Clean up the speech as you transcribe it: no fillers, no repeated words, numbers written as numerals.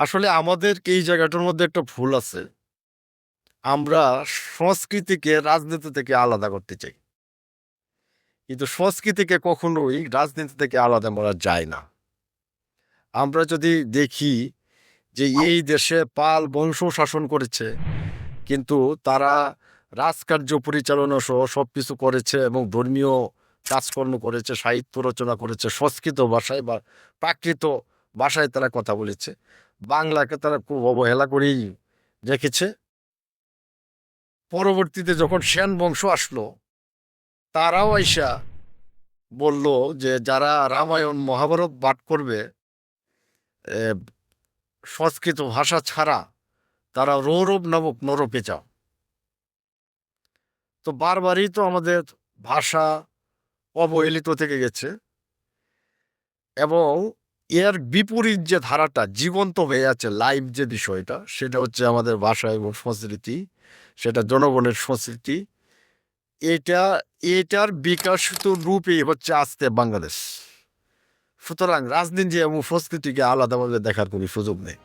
আসলে আমাদের এই জায়গাটার মধ্যে একটা ভুল আছে। আমরা সংস্কৃতিকে রাজনীতি থেকে আলাদা করতে চাই, কিন্তু সংস্কৃতিকে কখনোই রাজনীতি থেকে আলাদা করা যায় না। আমরা যদি দেখি যে এই দেশে পাল বংশ শাসন করেছে, কিন্তু তারা রাজকার্য পরিচালনা সহ সবকিছু করেছে এবং ধর্মীয় কাজকর্ম করেছে, সাহিত্য রচনা করেছে, সংস্কৃত ভাষায় বা প্রাকৃত ভাষায় তারা কথা বলেছে। বাংলাকে তারা খুব অবহেলা করেই রেখেছে। পরবর্তীতে যখন সেন বংশ আসলো, তারাও আইসা বলল যে যারা রামায়ণ মহাভারত পাঠ করবে এ, সংস্কৃত ভাষা ছাড়া, তারা রৌরব নামক নরকে যাও। তো বারবারই তো আমাদের ভাষা অবহেলিত থেকে গেছে, এবং এর বিপরীত যে ধারাটা জীবন্ত হয়ে আছে, লাইভ যে বিষয়টা, সেটা হচ্ছে আমাদের ভাষা এবং সংস্কৃতি, সেটা জনগণের সংস্কৃতি। এটা এটার বিকশিত রূপই হচ্ছে আজকে বাংলাদেশ। সুতরাং রাজনীতি এবং সংস্কৃতিকে আলাদাভাবে দেখার কোনো সুযোগ নেই।